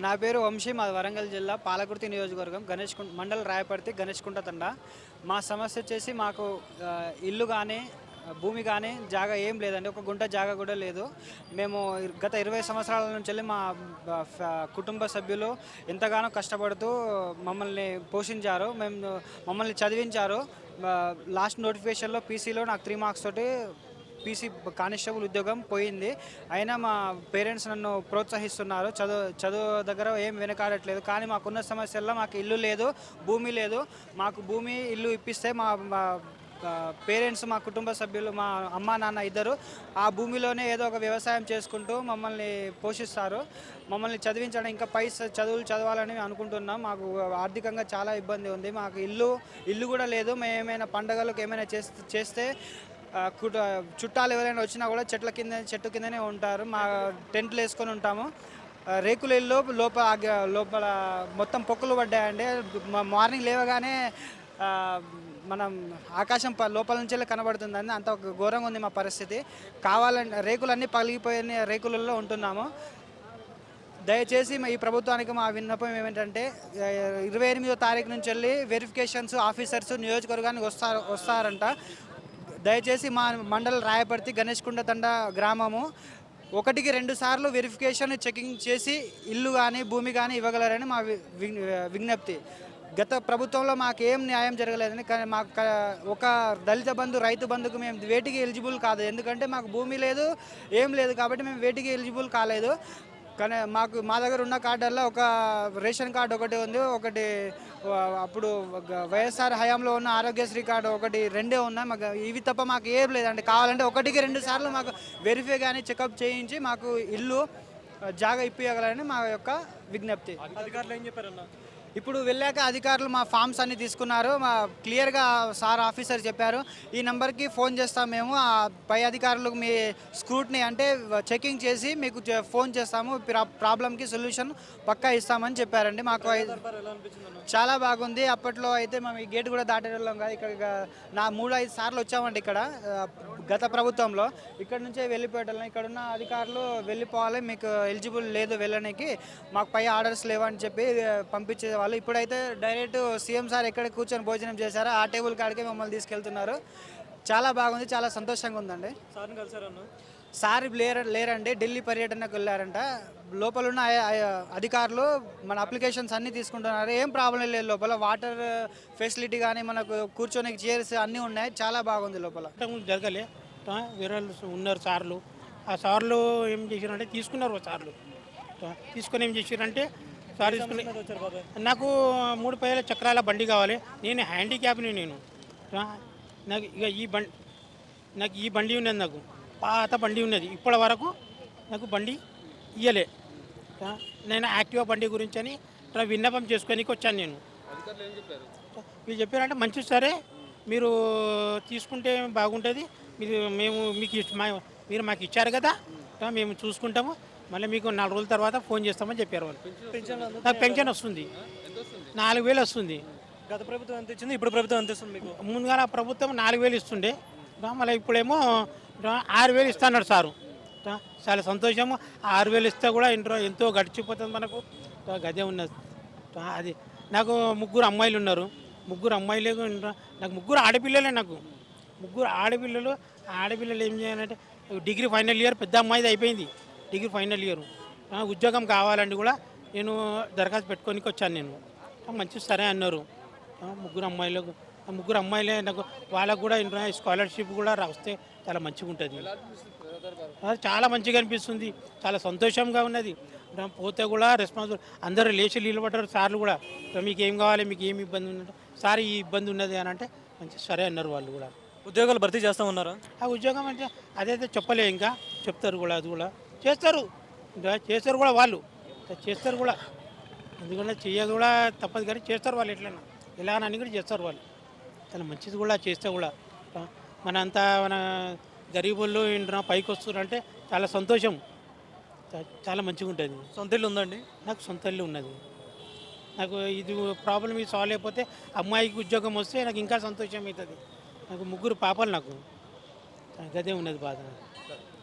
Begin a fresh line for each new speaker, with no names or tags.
నా పేరు వంశీ. మాది వరంగల్ జిల్లా పాలకుర్తి నియోజకవర్గం మండల్ రాయపర్తి గణేష్కుంట తండా. మా సమస్య వచ్చేసి మాకు ఇల్లు కానీ భూమి కానీ జాగా ఏం లేదండి. ఒక గుంట జాగా కూడా లేదు. మేము గత 20 సంవత్సరాల నుంచి మా కుటుంబ సభ్యులు ఎంతగానో కష్టపడుతూ మమ్మల్ని పోషించారు. మమ్మల్ని చదివించారు. లాస్ట్ నోటిఫికేషన్లో పీసీలో నాకు 3 మార్క్స్ తోటి పీసీ కానిస్టేబుల్ ఉద్యోగం పోయింది. అయినా మా పేరెంట్స్ నన్ను ప్రోత్సహిస్తున్నారు. చదువు దగ్గర ఏం వెనకాడట్లేదు. కానీ మాకున్న సమస్యల్లో మాకు ఇల్లు లేదు, భూమి లేదు. మాకు భూమి ఇల్లు ఇప్పిస్తే మా పేరెంట్స్, మా కుటుంబ సభ్యులు, మా అమ్మ నాన్న ఇద్దరు ఆ భూమిలోనే ఏదో ఒక వ్యవసాయం చేసుకుంటూ మమ్మల్ని పోషిస్తారు. మమ్మల్ని చదివించడం, ఇంకా పై చదువులు చదవాలని అనుకుంటున్నాం. మాకు ఆర్థికంగా చాలా ఇబ్బంది ఉంది. మాకు ఇల్లు కూడా లేదు. మేము ఏమైనా పండగలకు ఏమైనా చేస్తే చుట్టాలు ఎవరైనా వచ్చినా కూడా చెట్టు కిందనే ఉంటారు. మా టెంట్లు వేసుకొని ఉంటాము. రేకుల ఇల్లు లోపల మొత్తం పొక్కులు పడ్డాయండి. మార్నింగ్ లేవగానే మనం ఆకాశం లోపల నుంచే కనబడుతుందండి. అంత ఘోరంగా ఉంది మా పరిస్థితి. కావాలంటే రేకులన్నీ పగిలిపోయిన రేకులలో ఉంటున్నాము. దయచేసి ఈ ప్రభుత్వానికి మా విన్నపం ఏమిటంటే 28వ తారీఖు నుంచి వెళ్ళి వెరిఫికేషన్స్ ఆఫీసర్స్ నియోజకవర్గానికి వస్తారంట. దయచేసి మా మండల రాయపర్తి గణేష్కుంట తండ గ్రామము 1-2 సార్లు వెరిఫికేషన్ చెకింగ్ చేసి ఇల్లు కానీ భూమి కానీ ఇవ్వగలరని మా విజ్ఞప్తి. గత ప్రభుత్వంలో మాకేం న్యాయం జరగలేదని, కానీ మాకు ఒక దళిత బంధు, రైతు బంధుకు మేము వేటికి ఎలిజిబుల్ కాదు. ఎందుకంటే మాకు భూమి లేదు, ఏం లేదు. కాబట్టి మేము వేటికి ఎలిజిబుల్ కాలేదు. కానీ మా దగ్గర ఉన్న కార్డుల్లో ఒక రేషన్ కార్డు ఒకటి ఉంది. అప్పుడు వైఎస్ఆర్ హయాంలో ఉన్న ఆరోగ్యశ్రీ కార్డు ఒకటి, రెండే ఉన్నాయి. మాకు ఇవి తప్ప మాకు ఏం లేదండి. కావాలంటే 1-2 సార్లు మాకు వెరిఫై కానీ చెకప్ చేయించి మాకు ఇల్లు జాగా ఇప్పించగలరని మా యొక్క విజ్ఞప్తి.
అధికారులు ఏం చెప్పారన్న?
ఇప్పుడు వెళ్ళాక అధికారులు మా ఫామ్స్ అన్ని తీసుకున్నారు. క్లియర్గా సార్ ఆఫీసర్ చెప్పారు, ఈ నెంబర్కి ఫోన్ చేస్తాం మేము. ఆ పై అధికారులకు మీ స్క్రూట్ని అంటే చెకింగ్ చేసి మీకు ఫోన్ చేస్తాము, ప్రాబ్లంకి సొల్యూషన్ పక్కా ఇస్తామని చెప్పారండి. మాకు చాలా బాగుంది. అప్పట్లో అయితే మేము ఈ గేట్ కూడా దాటేళ్ళం కాదు. ఇక్కడ 3-5 సార్లు వచ్చామండి. ఇక్కడ గత ప్రభుత్వంలో ఇక్కడ నుంచే వెళ్ళిపోయేటోళ్ళం. ఇక్కడ ఉన్న అధికారులు వెళ్ళిపోవాలి, మీకు ఎలిజిబుల్ లేదు వెళ్ళడానికి, మాకు పై ఆర్డర్స్ లేవని చెప్పి పంపించేవాళ్ళు. ఇప్పుడైతే డైరెక్ట్ సీఎం సార్ ఎక్కడ కూర్చొని భోజనం చేశారో ఆ టేబుల్ కాడికే మమ్మల్ని తీసుకెళ్తున్నారు. చాలా బాగుంది, చాలా సంతోషంగా ఉందండి.
సార్ని కలిసారన్న?
సార్ లేరండి, ఢిల్లీ పర్యటనకు వెళ్ళారంట. లోపల ఉన్న అధికారులు మన అప్లికేషన్స్ అన్నీ తీసుకుంటున్నారు. ఏం ప్రాబ్లం లేదు. లోపల వాటర్ ఫెసిలిటీ కానీ, మనకు కూర్చొని చైర్స్ అన్నీ ఉన్నాయి. చాలా బాగుంది లోపల.
జరగలే. వేరే ఉన్నారు సార్లు. ఆ సార్లు ఏం చేశారంటే తీసుకున్నారు. సార్లు తీసుకొని ఏం చేశారంటే సార్ తీసుకుని నాకు 3 పైల చక్రాల బండి కావాలి, నేను హ్యాండిక్యాప్ని, నాకు ఇక ఈ బండి ఉన్నది, నాకు పాత బండి ఉన్నది. ఇప్పటి వరకు నాకు బండి ఇయ్యలే. నేను యాక్టివా బండి గురించి అని విన్నపం చేసుకొని వచ్చాను నేను. మీరు చెప్పారంటే మంచి సరే, మీరు తీసుకుంటే బాగుంటుంది, మీరు మాకు ఇచ్చారు కదా, మేము చూసుకుంటాము, మళ్ళీ మీకు 4 రోజుల తర్వాత ఫోన్ చేస్తామని చెప్పారు వాళ్ళు. నాకు పెన్షన్ వస్తుంది, 4,000 వస్తుంది.
గత ప్రభుత్వం ఎంత ఇచ్చింది, ఇప్పుడు ప్రభుత్వం ఎంత ఇస్తుంది మీకు?
ముందుగా ప్రభుత్వం 4,000 ఇస్తుండే, మళ్ళీ ఇప్పుడేమో 6,000 ఇస్తున్నాడు సారు. చాలా సంతోషము. 6,000 ఇస్తే కూడా ఇంట్లో ఎంతో గడిచిపోతుంది మనకు. గదే ఉన్నది. అది నాకు 3 అమ్మాయిలు ఉన్నారు. 3 అమ్మాయిలే, నాకు 3 ఆడపిల్లలే. నాకు 3 ఆడపిల్లలు ఏం చేయాలంటే డిగ్రీ ఫైనల్ ఇయర్, పెద్ద అమ్మాయిది అయిపోయింది డిగ్రీ ఫైనల్ ఇయర్. ఉద్యోగం కావాలండి కూడా నేను దరఖాస్తు పెట్టుకోనికి వచ్చాను నేను. మంచి సరే అన్నారు. 3 అమ్మాయిలే నాకు. వాళ్ళకు కూడా స్కాలర్షిప్ కూడా వస్తే చాలా మంచిగా ఉంటుంది. చాలా మంచిగా అనిపిస్తుంది, చాలా సంతోషంగా ఉన్నది. పోతే కూడా రెస్పాన్సిబుల్ అందరూ లేచి నిలబడ్డారు. సార్లు కూడా మీకు ఏం కావాలి, మీకు ఏమి ఇబ్బంది ఉన్నట్టు, సార్ ఈ ఇబ్బంది ఉన్నది అని అంటే మంచి సరే అన్నారు వాళ్ళు కూడా.
ఉద్యోగాలు భర్తీ చేస్తామన్నారా?
ఆ ఉద్యోగం అంటే అదైతే చెప్పలే, ఇంకా చెప్తారు కూడా, అది కూడా చేస్తారు కూడా వాళ్ళు, చేస్తారు కూడా. ఎందుకంటే చెయ్య కూడా తప్పదు, కానీ చేస్తారు వాళ్ళు. ఎలా అని కూడా చేస్తారు వాళ్ళు. చాలా మంచిది కూడా చేస్తే కూడా. మన గరీబుల్లో ఏంటో పైకి వస్తున్నారంటే చాలా సంతోషం, చాలా మంచిగా ఉంటుంది.
సొంత ఇల్లు ఉందండి?
నాకు సొంత ఇల్లు ఉన్నది. నాకు ఇది ప్రాబ్లం ఇది సాల్వ్ అయిపోతే, అమ్మాయికి ఉద్యోగం వస్తే నాకు ఇంకా సంతోషం అవుతుంది. నాకు 3 పాపలు, నాకు గదే ఉన్నది బాధ.